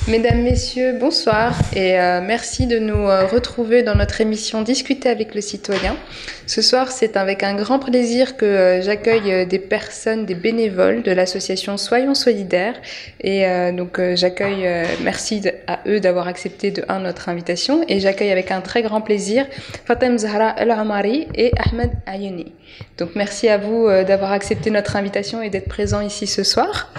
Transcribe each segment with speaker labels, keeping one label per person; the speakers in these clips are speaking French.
Speaker 1: Mesdames, Messieurs, bonsoir et merci de nous retrouver dans notre émission Discuter avec le citoyen. Ce soir, c'est avec un grand plaisir que j'accueille des personnes, des bénévoles de l'association Soyons Solidaires et j'accueille, merci à eux d'avoir accepté notre invitation et j'accueille avec un très grand plaisir Fatem Zahra El-Amari et Ahmed Ayouni. Donc merci à vous d'avoir accepté notre invitation et d'être présents ici ce soir.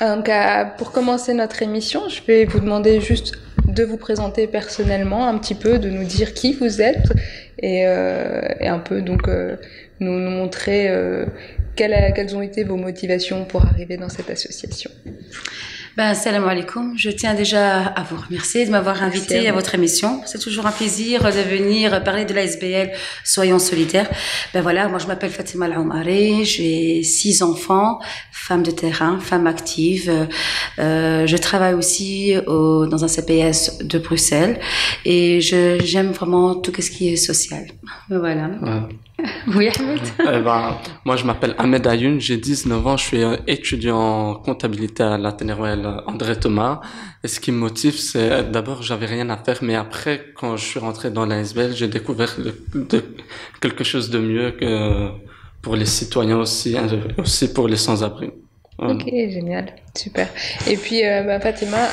Speaker 1: Donc, pour commencer notre émission, je vais vous demander juste de vous présenter personnellement un petit peu, de nous dire qui vous êtes et un peu nous montrer quelles ont été vos motivations pour arriver dans cette association.
Speaker 2: Salam alaikum. Je tiens déjà à vous remercier de m'avoir invité à votre émission. C'est toujours un plaisir de venir parler de l'ASBL Soyons Solidaires. Moi je m'appelle Fatima El-Amari, j'ai 6 enfants, femme de terrain, femme active. Je travaille aussi dans un CPS de Bruxelles et j'aime vraiment tout ce qui est social. Voilà. Oui, Ahmed.
Speaker 3: Moi, je m'appelle Ahmed Ayoun, j'ai 19 ans, je suis étudiant en comptabilité à l'Athénée André Thomas. Et ce qui me motive, c'est d'abord, j'avais rien à faire, mais après, quand je suis rentré dans l'ASBL, j'ai découvert quelque chose de mieux que pour les citoyens aussi pour les sans-abri.
Speaker 1: Ok, génial, super. Et puis, Fatima,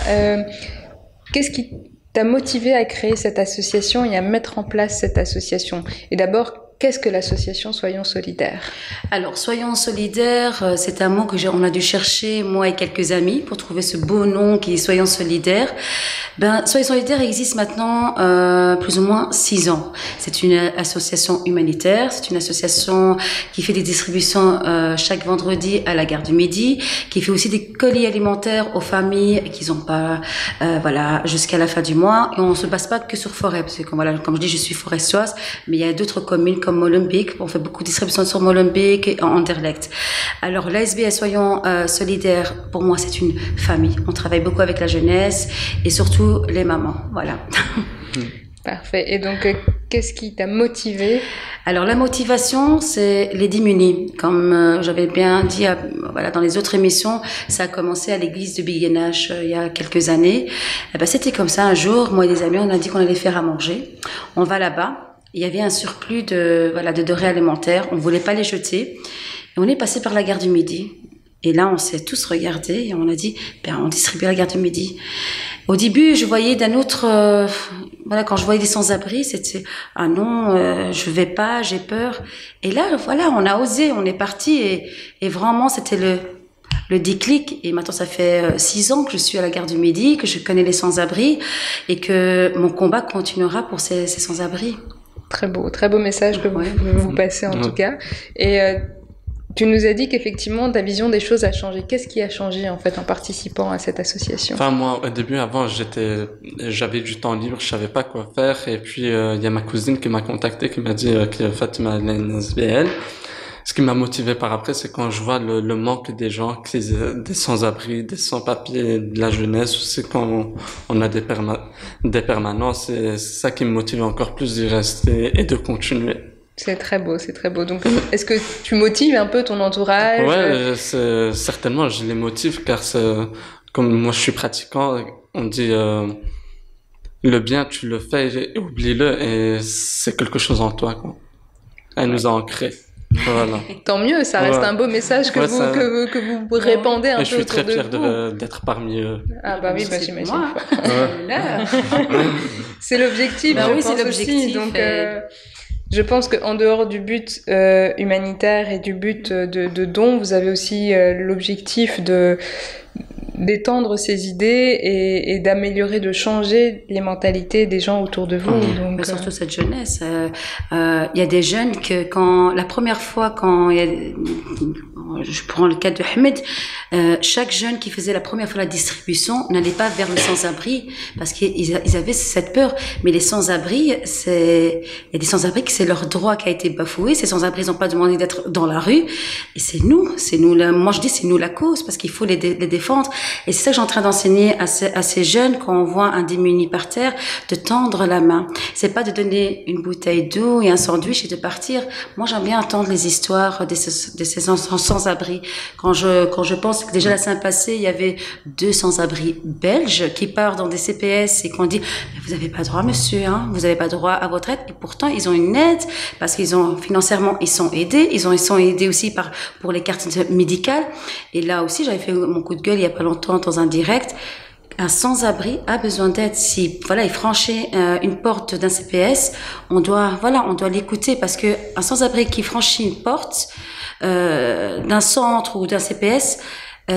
Speaker 1: qu'est-ce qui t'a motivé à créer cette association et à mettre en place cette association? Et d'abord, qu'est-ce que l'association Soyons Solidaires?
Speaker 2: Alors, Soyons Solidaires, c'est un mot on a dû chercher, moi et quelques amis, pour trouver ce beau nom qui est Soyons Solidaires. Soyons Solidaires existe maintenant plus ou moins 6 ans. C'est une association humanitaire, c'est une association qui fait des distributions chaque vendredi à la gare du Midi, qui fait aussi des colis alimentaires aux familles qui n'ont pas, jusqu'à la fin du mois. Et on se base pas que sur Forêt, parce que comme je dis, je suis forestoise, mais il y a d'autres communes comme Molenbeek, on fait beaucoup de distributions sur Molenbeek et en Anderlecht. Alors l'ASBL Soyons Solidaires, pour moi c'est une famille. On travaille beaucoup avec la jeunesse et surtout les mamans, voilà.
Speaker 1: Parfait. Et donc, qu'est-ce qui t'a motivé?
Speaker 2: Alors, la motivation, c'est les démunis. Comme j'avais bien dit dans les autres émissions, ça a commencé à l'église de Biguenache il y a quelques années. C'était comme ça, un jour, moi et des amis, on a dit qu'on allait faire à manger. On va là-bas. Il y avait un surplus de denrées alimentaires. On voulait pas les jeter. Et on est passé par la gare du Midi. Et là, on s'est tous regardés et on a dit, on distribue à la gare du Midi. Au début, je voyais d'un autre, quand je voyais des sans-abri, c'était, ah non, je vais pas, j'ai peur. Et là, on a osé, on est parti et vraiment, c'était le déclic. Et maintenant, ça fait 6 ans que je suis à la gare du Midi, que je connais les sans-abri et que mon combat continuera pour ces sans-abri.
Speaker 1: Très beau message que vous passez en tout cas. Et tu nous as dit qu'effectivement ta vision des choses a changé. Qu'est-ce qui a changé en fait en participant à cette association?
Speaker 3: Moi, au début, avant, j'avais du temps libre, je savais pas quoi faire. Et puis il y a ma cousine qui m'a contacté, qui m'a dit que Fatima allait à une SBL. Ce qui m'a motivé par après, c'est quand je vois le manque des gens, des sans-abri, des sans-papiers, de la jeunesse, c'est quand on a des permanences, c'est ça qui me motive encore plus d'y rester et de continuer.
Speaker 1: C'est très beau. Donc, est-ce que tu motives un peu ton entourage?
Speaker 3: Ouais, certainement, je les motive car comme moi je suis pratiquant, on dit, le bien, tu le fais et oublie-le et c'est quelque chose en toi, quoi. Elle nous a ancrés. Voilà.
Speaker 1: Tant mieux, ça reste un beau message que vous répandez un peu autour de vous.
Speaker 3: Je suis très fier d'être parmi eux.
Speaker 1: Ah oui, j'imagine. C'est l'objectif, je pense aussi. Donc, je pense qu'en dehors du but humanitaire et du but de don, vous avez aussi l'objectif d'étendre ces idées et d'améliorer, de changer les mentalités des gens autour de vous. Donc,
Speaker 2: surtout cette jeunesse. Il y a des jeunes que la première fois je prends le cas de Ahmed, chaque jeune qui faisait la première fois la distribution n'allait pas vers le sans-abri parce qu'ils avaient cette peur. Mais les sans-abri, il y a des sans-abri que c'est leur droit qui a été bafoué. Ces sans-abri n'ont pas demandé d'être dans la rue. Et c'est nous moi je dis c'est nous la cause parce qu'il faut les défendre. Et c'est ça que j'ai en train d'enseigner à ces jeunes quand on voit un démuni par terre, de tendre la main. C'est pas de donner une bouteille d'eau et un sandwich et de partir. Moi, j'aime bien entendre les histoires de ces enfants sans-abri. Quand je pense que déjà la semaine passée, il y avait 2 sans-abri belges qui partent dans des CPS et qu'on dit, vous avez pas droit, monsieur, hein, vous avez pas droit à votre aide. Et pourtant, ils ont une aide parce qu'ils ont, financièrement, ils sont aidés. Ils sont aidés aussi pour les cartes médicales. Et là aussi, j'avais fait mon coup de gueule il y a pas longtemps dans un direct. Un sans-abri a besoin d'aide. Si, voilà, il franchit une porte d'un CPS, on doit l'écouter parce que un sans-abri qui franchit une porte, d'un centre ou d'un CPS,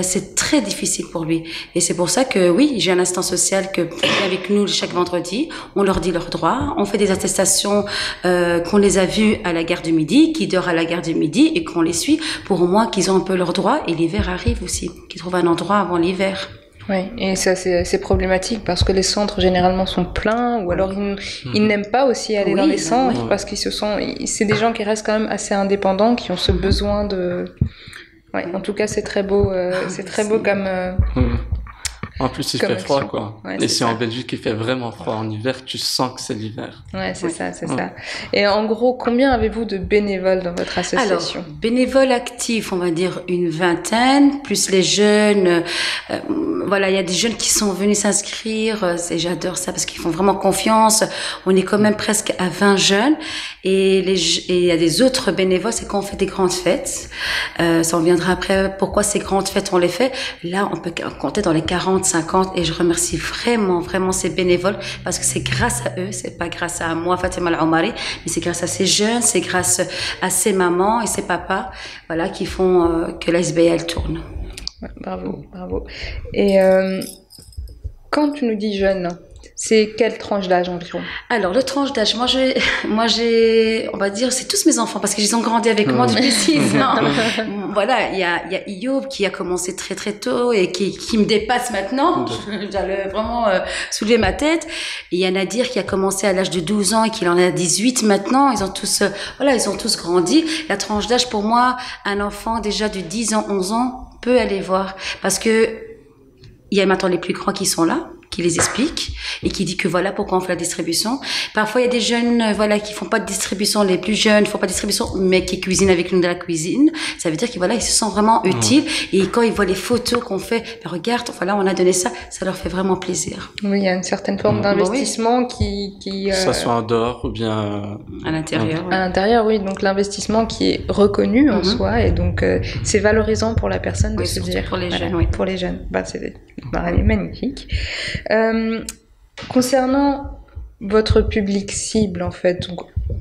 Speaker 2: c'est très difficile pour lui. Et c'est pour ça que oui, j'ai un instant social qui est avec nous chaque vendredi. On leur dit leurs droits. On fait des attestations qu'on les a vus à la gare du Midi, qui dort à la gare du Midi et qu'on les suit pour au moins qu'ils ont un peu leurs droits. Et l'hiver arrive aussi, qu'ils trouvent un endroit avant l'hiver.
Speaker 1: Oui, et ça c'est problématique parce que les centres généralement sont pleins ou alors ils n'aiment pas aussi aller dans les centres parce c'est des gens qui restent quand même assez indépendants, qui ont ce besoin de... Ouais, en tout cas, c'est très beau, comme...
Speaker 3: En plus, il fait froid, quoi. Ouais, et si en Belgique, il fait vraiment froid en hiver, tu sens que c'est l'hiver.
Speaker 1: Ouais, c'est ça. Et en gros, combien avez-vous de bénévoles dans votre association?
Speaker 2: Alors, bénévoles actifs, on va dire une vingtaine, plus les jeunes. Voilà, il y a des jeunes qui sont venus s'inscrire. Et j'adore ça parce qu'ils font vraiment confiance. On est quand même presque à 20 jeunes. Et il y a des autres bénévoles, c'est quand on fait des grandes fêtes. Ça, on viendra après. Pourquoi ces grandes fêtes, on les fait? Là, on peut compter dans les 40, 50, et je remercie vraiment ces bénévoles parce que c'est grâce à eux, c'est pas grâce à moi, Fatima Al-Omari, mais c'est grâce à ces jeunes, c'est grâce à ces mamans et ces papas, voilà, qui font que l'ASBL tourne.
Speaker 1: Ouais, bravo. Et quand tu nous dis jeune, c'est quelle tranche d'âge environ?
Speaker 2: Alors, le tranche d'âge, moi j'ai, on va dire, c'est tous mes enfants parce qu'ils ont grandi avec moi depuis 6 ans. Voilà, il y a Iob qui a commencé très très tôt et qui me dépasse maintenant. J'allais vraiment soulever ma tête. Et il y a Nadir qui a commencé à l'âge de 12 ans et qui en a 18 maintenant. Ils ont tous grandi. La tranche d'âge, pour moi, un enfant déjà de 10 ans, 11 ans peut aller voir parce que il y a maintenant les plus grands qui sont là, qui les explique et qui dit que voilà pourquoi on fait la distribution. Parfois, il y a des jeunes, voilà, qui font pas de distribution, les plus jeunes font pas de distribution, mais qui cuisinent avec nous de la cuisine. Ça veut dire qu'ils, voilà, ils se sentent vraiment utiles. Et quand ils voient les photos qu'on fait, ben regarde, voilà, on a donné ça, ça leur fait vraiment plaisir.
Speaker 1: Oui, il y a une certaine forme d'investissement qui
Speaker 3: que ça soit en dehors ou bien
Speaker 2: à l'intérieur.
Speaker 1: À l'intérieur, oui. Donc l'investissement qui est reconnu en soi et donc c'est valorisant pour la personne de se dire.
Speaker 2: Pour les jeunes,
Speaker 1: pour les jeunes. C'est magnifique. Concernant votre public cible, en fait, donc,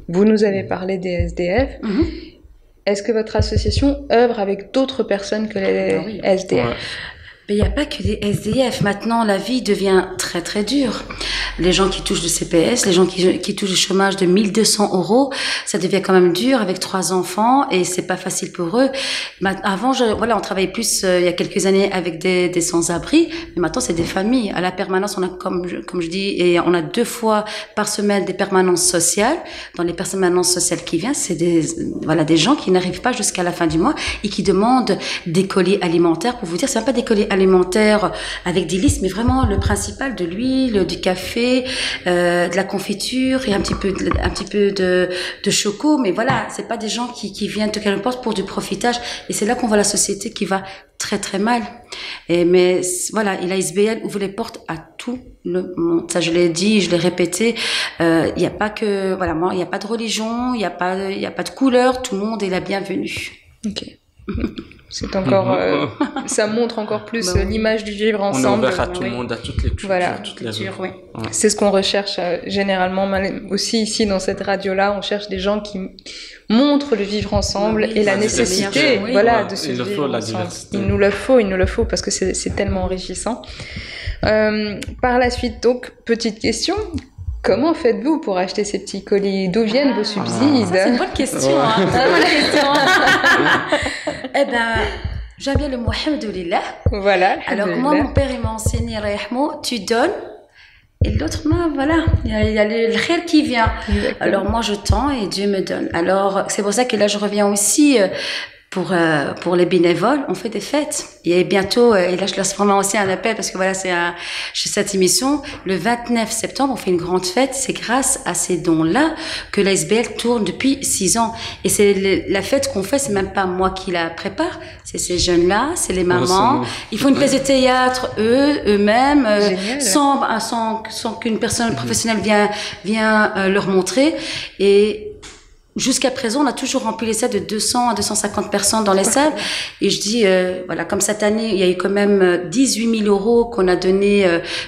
Speaker 1: vous nous avez parlé des SDF. Est-ce que votre association œuvre avec d'autres personnes que les SDF?
Speaker 2: Mais il n'y a pas que des SDF. Maintenant, la vie devient très, très dure. Les gens qui touchent le CPS, les gens qui touchent le chômage de 1 200 €, ça devient quand même dur avec 3 enfants et c'est pas facile pour eux. Avant, on travaillait plus, il y a quelques années avec des sans-abri, mais maintenant, c'est des familles. À la permanence, on a, comme je dis, et on a 2 fois par semaine des permanences sociales. Dans les permanences sociales qui viennent, c'est des gens qui n'arrivent pas jusqu'à la fin du mois et qui demandent des colis alimentaires. Pour vous dire, c'est même pas des colis alimentaires avec des listes, mais vraiment le principal, de l'huile, du café, de la confiture et un petit peu de choco. Mais voilà, c'est pas des gens qui viennent toquer à la porte pour du profitage. Et c'est là qu'on voit la société qui va très très mal. Mais voilà, et l'ASBL ouvre les portes à tout le monde. Ça, je l'ai dit, je l'ai répété. Il n'y a pas que, voilà, moi, il n'y a pas de religion, il n'y a pas de couleur. Tout le monde est la bienvenue.
Speaker 1: Ok. C'est encore, ça montre encore plus l'image du vivre ensemble.
Speaker 3: On est ouvert à tout le monde, à toutes les cultures, toutes les
Speaker 2: cultures, oui.
Speaker 1: C'est ce qu'on recherche généralement aussi ici dans cette radio-là. On cherche des gens qui montrent le vivre ensemble et la nécessité, de se vivre ensemble. Il nous le faut parce que c'est tellement enrichissant. Par la suite, donc, petite question. Comment faites-vous pour acheter ces petits colis? D'où viennent vos subsides?
Speaker 2: C'est une bonne question. Eh ben, j'aime bien le mot alhamdoulilah.
Speaker 1: Voilà.
Speaker 2: Alors moi, mon père, il m'a enseigné, tu donnes, et l'autre main, voilà, il y a le khir qui vient. Exactement. Alors moi, je tends et Dieu me donne. Alors, c'est pour ça que là, je reviens aussi pour les bénévoles, on fait des fêtes. Et bientôt, et là je lance vraiment aussi un appel parce que voilà, chez cette émission, le 29 septembre, on fait une grande fête. C'est grâce à ces dons-là que la SBL tourne depuis 6 ans. Et c'est la fête qu'on fait, c'est même pas moi qui la prépare, c'est ces jeunes-là, c'est les mamans. Ils font une pièce de théâtre, eux-mêmes, sans qu'une personne professionnelle vienne leur montrer. Et jusqu'à présent, on a toujours rempli les salles de 200 à 250 personnes dans les salles. Et je dis, voilà, comme cette année, il y a eu quand même 18 000 euros qu'on a donné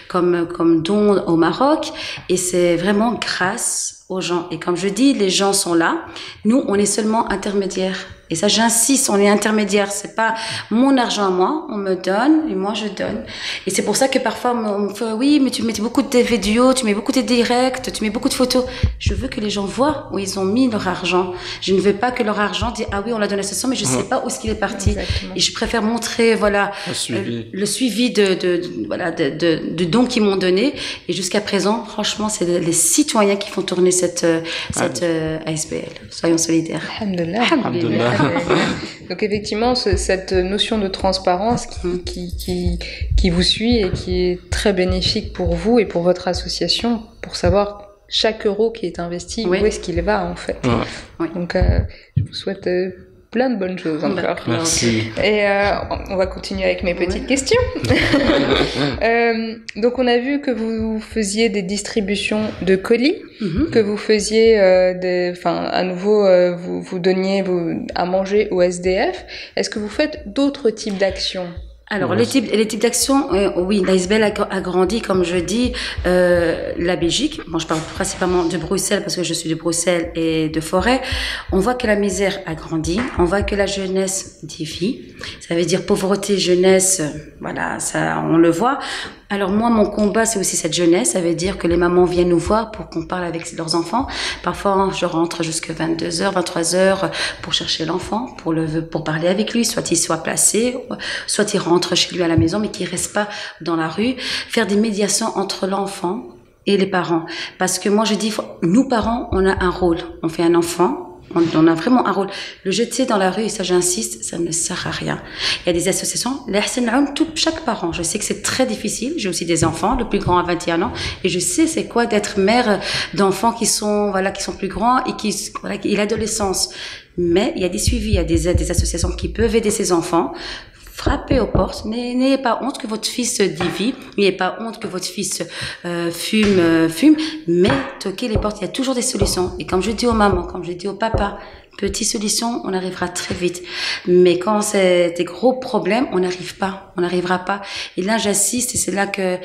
Speaker 2: comme don au Maroc. Et c'est vraiment grâce aux gens. Et comme je dis, les gens sont là. Nous, on est seulement intermédiaires. Et ça, j'insiste, on est intermédiaire. C'est pas mon argent à moi, on me donne et moi je donne. Et c'est pour ça que parfois on me fait, oui, mais tu mets beaucoup de vidéos, tu mets beaucoup de directs, tu mets beaucoup de photos. Je veux que les gens voient où ils ont mis leur argent. Je ne veux pas que leur argent dise, ah oui, on l'a donné à ce sens, mais je sais pas où est-ce qu'il est parti.
Speaker 1: Exactement.
Speaker 2: Et je préfère montrer, voilà, le suivi de dons qu'ils m'ont donné. Et jusqu'à présent, franchement, c'est les citoyens qui font tourner cette ASBL. Soyons solidaires.
Speaker 1: Alhamdulillah.
Speaker 3: Alhamdulillah.
Speaker 1: Donc effectivement, cette notion de transparence qui vous suit et qui est très bénéfique pour vous et pour votre association, pour savoir chaque euro qui est investi, où est-ce qu'il va en fait.
Speaker 3: Ouais.
Speaker 1: Donc je vous souhaite plein de bonnes choses encore.
Speaker 3: Merci.
Speaker 1: Et on va continuer avec mes petites questions. Donc on a vu que vous faisiez des distributions de colis, que vous faisiez à nouveau vous donniez à manger aux SDF. Est-ce que vous faites d'autres types d'actions?
Speaker 2: Alors, les types d'actions, oui, l'ASBL a grandi, comme je dis, la Belgique. Moi, je parle principalement de Bruxelles parce que je suis de Bruxelles et de Forêt. On voit que la misère a grandi. On voit que la jeunesse dévie. Ça veut dire pauvreté, jeunesse, voilà, ça, on le voit. Alors moi, mon combat, c'est aussi cette jeunesse. Ça veut dire que les mamans viennent nous voir pour qu'on parle avec leurs enfants. Parfois, je rentre jusqu'à 22h, 23h pour chercher l'enfant, pour parler avec lui. Soit il soit placé, soit il rentre chez lui à la maison, mais qu'il reste pas dans la rue. Faire des médiations entre l'enfant et les parents. Parce que moi, je dis, nous parents, on a un rôle. On fait un enfant. On a vraiment un rôle. Le jeter dans la rue, et ça j'insiste, ça ne sert à rien. Il y a des associations, chaque parent. Je sais que c'est très difficile. J'ai aussi des enfants, le plus grand a 21 ans, et je sais c'est quoi d'être mère d'enfants qui sont plus grands et l'adolescence. Mais il y a des suivis, il y a des associations qui peuvent aider ces enfants. Frappez aux portes. N'ayez pas honte que votre fils dévie. N'ayez pas honte que votre fils fume. Mais toquez les portes. Il y a toujours des solutions. Et comme je dis aux mamans, comme je dis aux papas, petites solutions, on arrivera très vite. Mais quand c'est des gros problèmes, on n'arrivera pas. Et là, j'assiste et c'est là que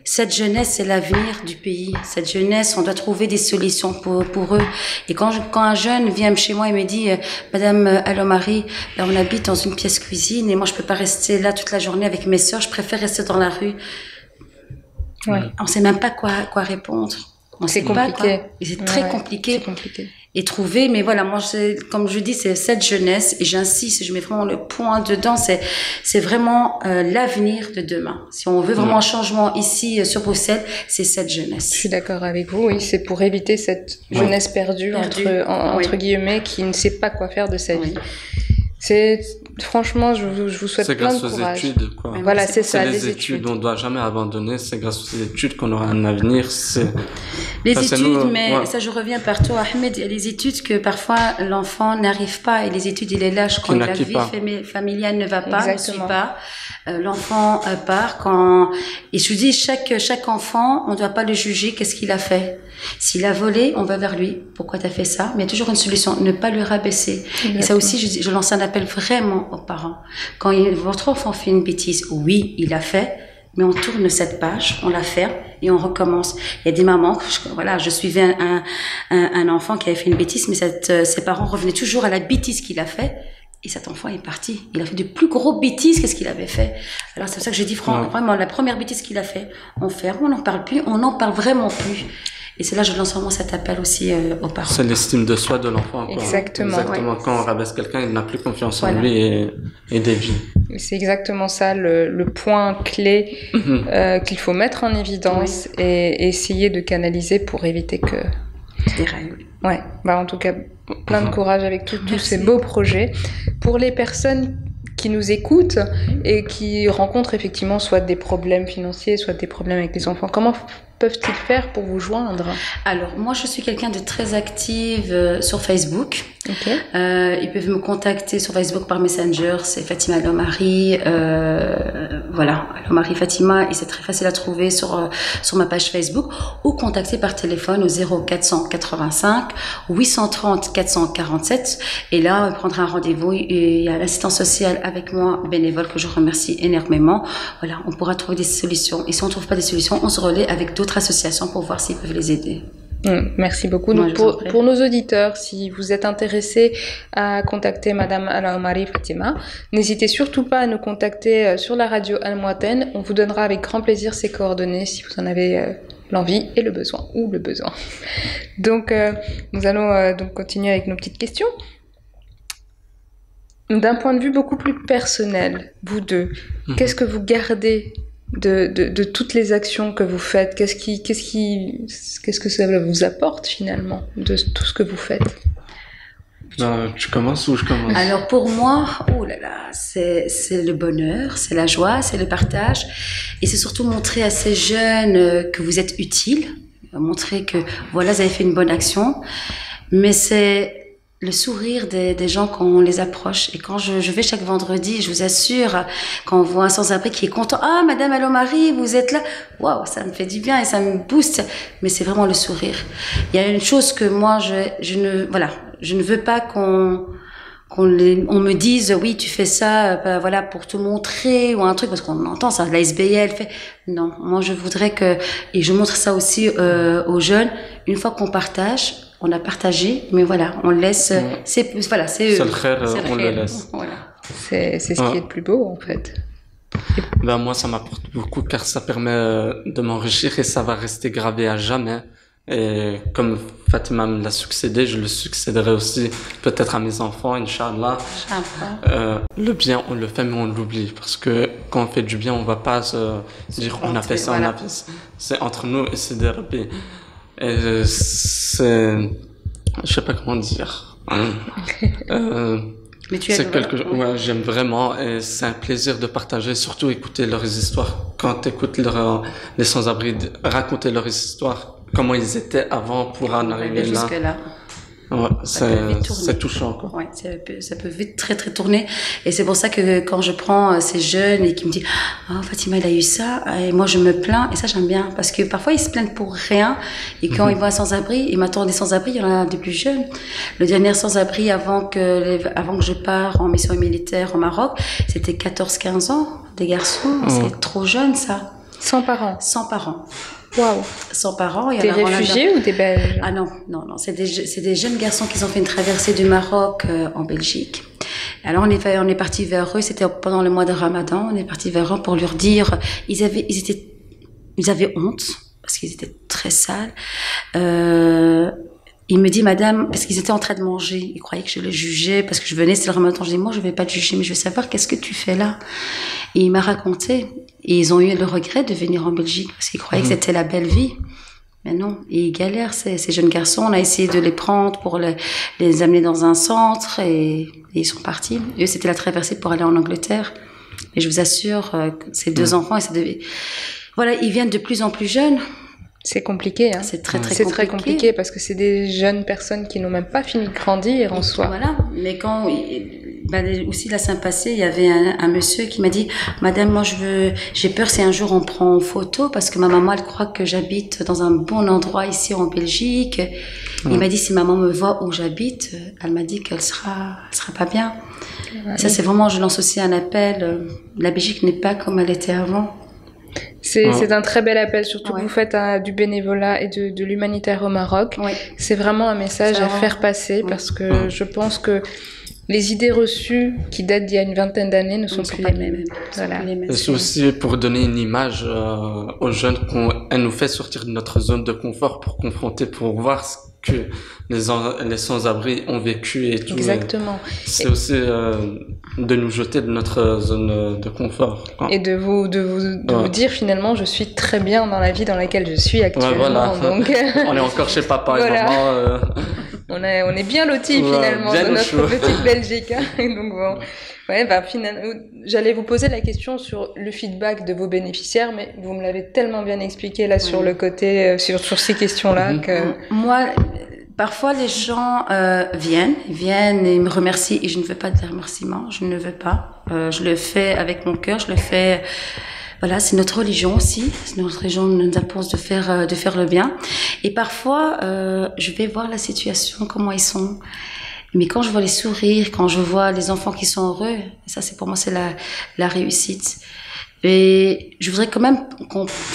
Speaker 2: cette jeunesse, c'est l'avenir du pays. Cette jeunesse, on doit trouver des solutions pour eux. Et quand un jeune vient chez moi et me dit, Madame Allo-Marie, là, on habite dans une pièce cuisine et moi, je peux pas rester là toute la journée avec mes sœurs, je préfère rester dans la rue.
Speaker 1: Ouais.
Speaker 2: On sait même pas quoi répondre.
Speaker 1: C'est compliqué.
Speaker 2: C'est très compliqué.
Speaker 1: C'est compliqué.
Speaker 2: Et trouver, mais voilà, moi, comme je dis, c'est cette jeunesse, et j'insiste, je mets vraiment le point dedans, c'est vraiment l'avenir de demain. Si on veut vraiment un changement ici sur Bruxelles, c'est cette jeunesse.
Speaker 1: Je suis d'accord avec vous, oui, c'est pour éviter cette jeunesse perdue. Entre guillemets, qui ne sait pas quoi faire de sa vie. Franchement, je vous souhaite plein de courage.
Speaker 3: C'est grâce aux études, quoi.
Speaker 1: Voilà, c'est ça,
Speaker 3: les études. On ne doit jamais abandonner. C'est grâce aux études qu'on aura un avenir.
Speaker 2: Les études, mais ça, je reviens par toi, Ahmed. Il y a les études que parfois l'enfant n'arrive pas et les études, il est lâche quand la vie familiale ne va pas, ne suit pas. L'enfant part et je vous dis, chaque enfant, on ne doit pas le juger. Qu'est-ce qu'il a fait? S'il a volé, on va vers lui. Pourquoi t'as fait ça? Mais il y a toujours une solution. Ne pas le rabaisser. Exactement. Et ça aussi, je lance un appel vraiment aux parents. Quand votre enfant fait une bêtise, oui, il a fait, mais on tourne cette page, on la ferme et on recommence. Il y a des mamans, je suivais un enfant qui avait fait une bêtise, mais ses parents revenaient toujours à la bêtise qu'il a fait. Et cet enfant est parti. Il a fait de plus gros bêtises qu'est-ce qu'il avait fait. Alors c'est pour ça que je dis vraiment, la première bêtise qu'il a fait, on ferme, on n'en parle plus, on n'en parle vraiment plus. Et c'est là que je lance vraiment cet appel aussi aux parents.
Speaker 3: C'est l'estime de soi de l'enfant.
Speaker 1: Exactement.
Speaker 3: Exactement. Quand on rabaisse quelqu'un, il n'a plus confiance en lui et dévie.
Speaker 1: C'est exactement ça, le point clé qu'il faut mettre en évidence et essayer de canaliser pour éviter que...
Speaker 2: Déraille.
Speaker 1: Ouais, bah en tout cas, plein de courage avec tous ces beaux projets. Pour les personnes qui nous écoutent et qui rencontrent effectivement soit des problèmes financiers, soit des problèmes avec les enfants, comment peuvent-ils faire pour vous joindre?
Speaker 2: Alors, moi, je suis quelqu'un de très active sur Facebook.
Speaker 1: Okay.
Speaker 2: Ils peuvent me contacter sur Facebook par Messenger, c'est Fatima Alomari. Voilà, Alomari Fatima, et c'est très facile à trouver sur ma page Facebook, ou contacter par téléphone au 0485 830 447. Et là, on prendra un rendez-vous. Il y a l'assistance sociale avec moi, bénévole, que je remercie énormément. Voilà, on pourra trouver des solutions. Et si on ne trouve pas des solutions, on se relaie avec d'autres associations pour voir s'ils peuvent les aider.
Speaker 1: Merci beaucoup. Donc, pour nos auditeurs, si vous êtes intéressés à contacter Madame Alomari Fatima, n'hésitez surtout pas à nous contacter sur la radio Al Mouaten. On vous donnera avec grand plaisir ses coordonnées si vous en avez l'envie et le besoin, ou le besoin. Donc, nous allons donc continuer avec nos petites questions. D'un point de vue beaucoup plus personnel, vous deux, qu'est-ce que vous gardez de toutes les actions que vous faites? Qu'est-ce que ça vous apporte finalement de tout ce que vous faites?
Speaker 3: Tu commences ou je commence?
Speaker 2: Alors pour moi, oh là là, c'est le bonheur, c'est la joie, c'est le partage, et c'est surtout montrer à ces jeunes que vous êtes utiles, montrer que voilà, vous avez fait une bonne action, mais c'est le sourire des gens quand on les approche. Et quand je vais chaque vendredi, je vous assure, quand on voit un sans-abri qui est content, « Ah, Madame Alomari, vous êtes là !» Waouh, ça me fait du bien et ça me booste. Mais c'est vraiment le sourire. Il y a une chose que moi, je ne veux pas qu'on me dise « Oui, tu fais ça, voilà, pour te montrer » ou un truc, parce qu'on entend ça, la SBL fait. Non, moi, je voudrais et je montre ça aussi aux jeunes, une fois qu'on partage, on a partagé, mais voilà, on laisse. C'est eux.
Speaker 3: C'est le khair, on le laisse.
Speaker 2: Voilà.
Speaker 1: C'est ce qui est le plus beau, en fait.
Speaker 3: Ben moi, ça m'apporte beaucoup car ça permet de m'enrichir et ça va rester gravé à jamais. Et comme Fatima me l'a succédé, je le succéderai aussi peut-être à mes enfants, Inch'Allah. Le bien, on le fait, mais on l'oublie. Parce que quand on fait du bien, on va pas se dire on a fait ça, on a fait ça. C'est entre nous et c'est des rabbis. Et je sais pas comment dire.
Speaker 2: Mais tu
Speaker 3: c'est ouais, j'aime vraiment et c'est un plaisir de partager, surtout écouter leurs histoires. Quand tu écoutes les sans-abri raconter leurs histoires, comment ils étaient avant pour en arriver là.
Speaker 2: Jusque-là.
Speaker 3: Ouais, c'est touchant, quoi.
Speaker 2: Ouais, ça peut vite très tourner. Et c'est pour ça que quand je prends ces jeunes et qui me disent, oh, Fatima, il a eu ça, et moi je me plains, et ça j'aime bien, parce que parfois ils se plaignent pour rien, et quand ils voient un sans-abri, ils m'attendent des sans-abri, il y en a des plus jeunes. Le dernier sans-abri avant que je parte en mission militaire au Maroc, c'était 14-15 ans, des garçons, c'est trop jeune ça.
Speaker 1: Sans parents.
Speaker 2: Sans parents.
Speaker 1: Waouh.
Speaker 2: Sans parents.
Speaker 1: Des réfugiés ou des Belges?
Speaker 2: Ah non. C'est des jeunes garçons qui ont fait une traversée du Maroc en Belgique. Alors on est parti vers eux. C'était pendant le mois de Ramadan. On est parti vers eux pour leur dire. Ils avaient honte parce qu'ils étaient très sales. Il me dit, Madame, parce qu'ils étaient en train de manger, ils croyaient que je les jugeais, parce que je venais, c'était le Ramadan. Je dis, moi, je vais pas te juger, mais je veux savoir qu'est-ce que tu fais là. Et il m'a raconté. Et ils ont eu le regret de venir en Belgique, parce qu'ils croyaient que c'était la belle vie. Mais non, et ils galèrent, ces jeunes garçons. On a essayé de les prendre pour les amener dans un centre, et ils sont partis. Eux, c'était la traversée pour aller en Angleterre. Et je vous assure, ces deux enfants, voilà, ils viennent de plus en plus jeunes.
Speaker 1: C'est compliqué, hein.
Speaker 2: C'est très
Speaker 1: compliqué parce que c'est des jeunes personnes qui n'ont même pas fini de grandir en soi.
Speaker 2: Voilà. Mais quand, aussi la semaine passée, il y avait un monsieur qui m'a dit, Madame, moi j'ai peur si un jour on prend en photo parce que ma maman elle croit que j'habite dans un bon endroit ici en Belgique. Il m'a dit si maman me voit où j'habite, elle m'a dit qu'elle sera pas bien. Ça c'est vraiment, je lance aussi un appel. La Belgique n'est pas comme elle était avant.
Speaker 1: C'est un très bel appel, surtout que vous faites du bénévolat et de l'humanitaire au Maroc. Ouais. C'est vraiment un message à faire passer parce que je pense que les idées reçues qui datent d'il y a une vingtaine d'années ne sont plus les mêmes. Voilà.
Speaker 3: C'est aussi pour donner une image aux jeunes qu'elle nous fait sortir de notre zone de confort pour confronter, pour voir ce que les sans-abri ont vécu et tout.
Speaker 1: Exactement.
Speaker 3: C'est aussi de nous jeter de notre zone de confort.
Speaker 1: Et de vous dire finalement, je suis très bien dans la vie dans laquelle je suis actuellement.
Speaker 3: Ouais, voilà.
Speaker 1: Donc...
Speaker 3: On est encore chez papa et maman.
Speaker 1: On est bien lotis finalement dans notre petite Belgique. Hein. Donc bon, ouais, finalement, j'allais vous poser la question sur le feedback de vos bénéficiaires, mais vous me l'avez tellement bien expliqué là sur le côté, sur ces questions-là que.
Speaker 2: Moi, parfois les gens viennent et me remercient et je ne veux pas de remerciements, je ne veux pas. Je le fais avec mon cœur, je le fais. Voilà, c'est notre religion aussi. Notre religion nous impose de faire le bien. Et parfois, je vais voir la situation, comment ils sont. Mais quand je vois les sourires, quand je vois les enfants qui sont heureux, ça, c'est pour moi, c'est la réussite. Et je voudrais quand même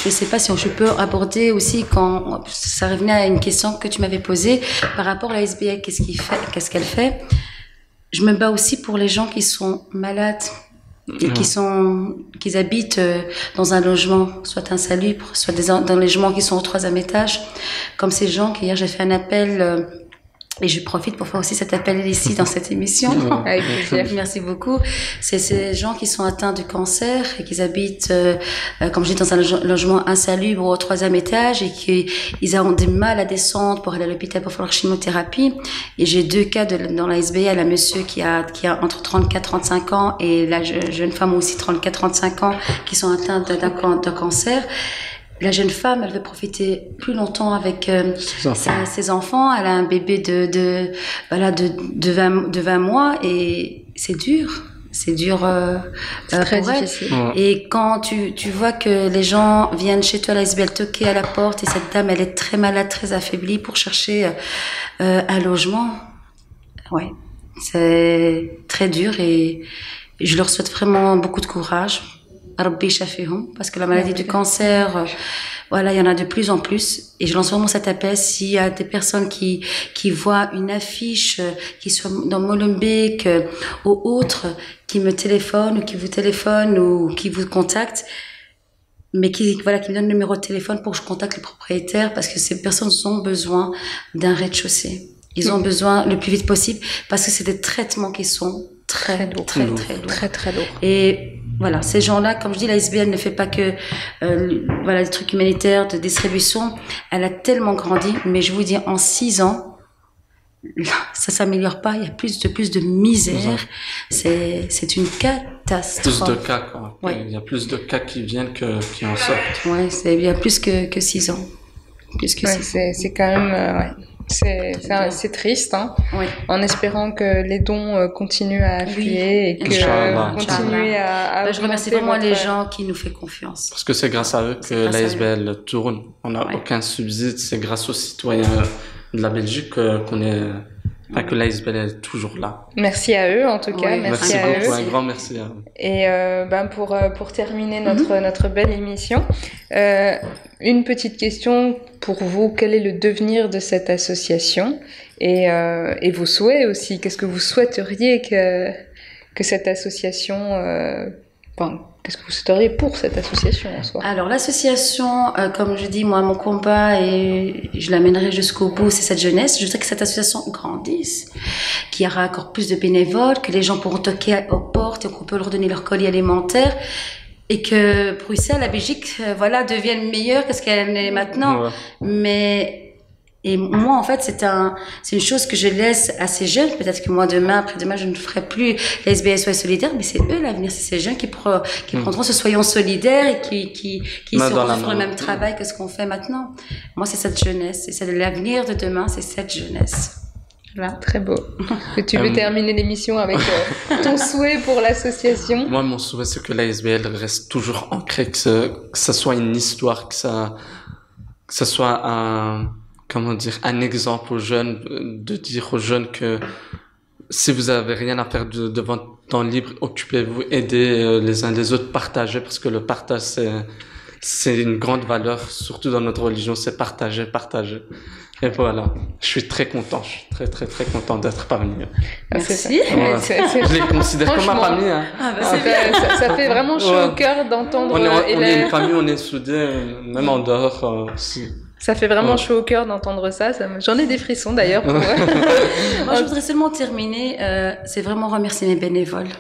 Speaker 2: je sais pas si je peux aborder aussi quand ça revenait à une question que tu m'avais posée par rapport à la SBL, qu'est-ce qu'elle fait. Je me bats aussi pour les gens qui sont malades. Et qui habitent dans un logement, soit insalubre, soit dans les logements qui sont au 3e étage. Comme ces gens qu'hier j'ai fait un appel, et je profite pour faire aussi cet appel ici dans cette émission. Avec plaisir. Merci beaucoup. C'est ces gens qui sont atteints de cancer et qui habitent, comme je dis, dans un logement insalubre au 3e étage et qu'ils ont du mal à descendre pour aller à l'hôpital pour faire leur chimiothérapie. Et j'ai 2 cas dans la SBL, un monsieur qui a entre 34 et 35 ans et la jeune femme aussi 34-35 ans qui sont atteints d'un cancer. La jeune femme, elle veut profiter plus longtemps avec ses enfants. Elle a un bébé de 20 mois et c'est dur. C'est dur
Speaker 1: très
Speaker 2: pour elle.
Speaker 1: difficile.
Speaker 2: Et quand tu vois que les gens viennent chez toi à la SBL toquer à la porte et cette dame, elle est très malade, très affaiblie pour chercher un logement. Ouais, c'est très dur et je leur souhaite vraiment beaucoup de courage. Rabbi Shafihum, parce que la maladie du cancer, voilà, il y en a de plus en plus. Et je lance vraiment cet appel s'il y a des personnes qui voient une affiche, qui soit dans Molenbeek ou autre, qui me téléphonent ou qui vous téléphonent ou qui vous contactent, mais qui me donnent le numéro de téléphone pour que je contacte le propriétaire, parce que ces personnes ont besoin d'un rez-de-chaussée. Ils ont besoin le plus vite possible, parce que c'est des traitements qui sont très lourds. Très lourds. Et voilà, ces gens-là, comme je dis, la SBL ne fait pas que des trucs humanitaires, de distribution. Elle a tellement grandi, mais je vous dis, en 6 ans, ça s'améliore pas. Il y a plus de misère. C'est une catastrophe.
Speaker 3: Plus de cas, quoi. Ouais. Il y a plus de cas qui viennent qui en sortent.
Speaker 2: Ouais, il y a plus que 6 ans. Plus que 6 ans.
Speaker 1: C'est quand même, c'est triste, hein. Oui. En espérant que les dons continuent à affluer et que continuent à
Speaker 2: je remercie vraiment les gens qui nous font confiance.
Speaker 3: Parce que c'est grâce à eux que la SBL tourne. On n'a aucun subside, c'est grâce aux citoyens de la Belgique qu'on est. Que la SBL est toujours là.
Speaker 1: Merci à eux, en tout cas. Merci à
Speaker 3: beaucoup,
Speaker 1: eux.
Speaker 3: Un grand merci à eux.
Speaker 1: Et pour terminer notre belle émission, une petite question pour vous. Quel est le devenir de cette association et vos souhaits aussi? Qu'est-ce que vous souhaiteriez que cette association... qu'est-ce que vous souhaiteriez pour cette association en soi?
Speaker 2: Alors l'association, comme je dis, moi mon combat et je l'amènerai jusqu'au bout, c'est cette jeunesse. Je voudrais que cette association grandisse, qu'il y aura encore plus de bénévoles, que les gens pourront toquer aux portes et qu'on peut leur donner leur colis alimentaire. Et que Bruxelles, la Belgique, devienne meilleure que ce qu'elle est maintenant. Ouais. Et moi, en fait, c'est une chose que je laisse à ces jeunes. Peut-être que moi, demain, après-demain, je ne ferai plus la SBL Soyons Solidaires, mais c'est eux l'avenir. C'est ces jeunes qui prendront ce Soyons Solidaires et qui feront le même travail que ce qu'on fait maintenant. Moi, c'est cette jeunesse. Et c'est l'avenir de demain, c'est cette jeunesse.
Speaker 1: Voilà. Très beau. Tu veux terminer l'émission avec ton souhait pour l'association?
Speaker 3: Moi, mon souhait, c'est que la SBL reste toujours ancrée, que ça soit une histoire, que ça soit un exemple aux jeunes, de dire aux jeunes que si vous avez rien à faire de votre temps libre, occupez-vous, aidez les uns les autres, partagez, parce que le partage, c'est une grande valeur, surtout dans notre religion, c'est partager. Et voilà, je suis très content, très content d'être parmi eux.
Speaker 2: Merci.
Speaker 3: Je les considère comme ma famille. Hein.
Speaker 1: Ça fait vraiment chaud au cœur d'entendre.
Speaker 3: On est une famille, on est soudés, même en dehors aussi.
Speaker 1: Ça fait vraiment chaud au cœur d'entendre ça. J'en ai des frissons d'ailleurs.
Speaker 2: Moi, je voudrais seulement terminer. C'est vraiment remercier mes bénévoles.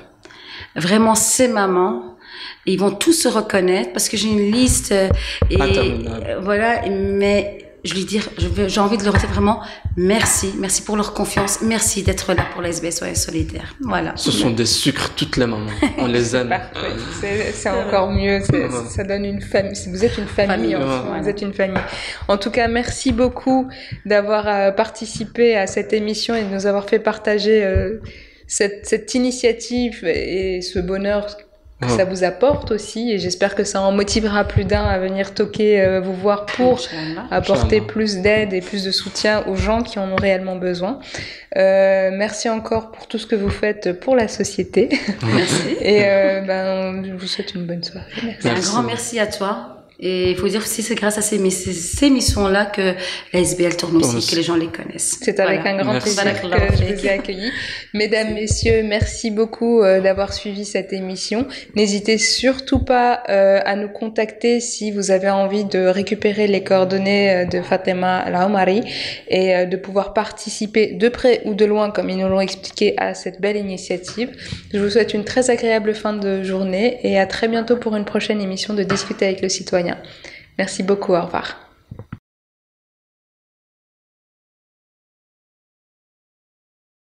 Speaker 2: Vraiment, ces mamans. Ils vont tous se reconnaître parce que j'ai une liste. Voilà, mais je lui dire, j'ai envie de leur dire vraiment merci pour leur confiance, merci d'être là pour la SBS Soyez Solidaires. Voilà.
Speaker 3: Ce sont des sucres toutes les mamans. On les aime.
Speaker 1: C'est encore mieux. Ça donne une famille. Vous êtes une famille. Vous êtes une famille. En tout cas, merci beaucoup d'avoir participé à cette émission et de nous avoir fait partager cette initiative et ce bonheur que ça vous apporte aussi, et j'espère que ça en motivera plus d'un à venir toquer vous voir pour apporter plus d'aide et plus de soutien aux gens qui en ont réellement besoin. Merci encore pour tout ce que vous faites pour la société.
Speaker 2: Merci.
Speaker 1: Et je vous souhaite une bonne soirée. Merci.
Speaker 2: Un grand merci à toi. Et il faut dire aussi, c'est grâce à ces émissions-là que la SBL tourne aussi, que les gens les connaissent.
Speaker 1: C'est avec un grand plaisir que je vous ai accueillis. Mesdames, messieurs, merci beaucoup d'avoir suivi cette émission. N'hésitez surtout pas à nous contacter si vous avez envie de récupérer les coordonnées de Fatema Laoumari et de pouvoir participer de près ou de loin, comme ils nous l'ont expliqué, à cette belle initiative. Je vous souhaite une très agréable fin de journée et à très bientôt pour une prochaine émission de Discuter avec le citoyen. Merci beaucoup, au revoir.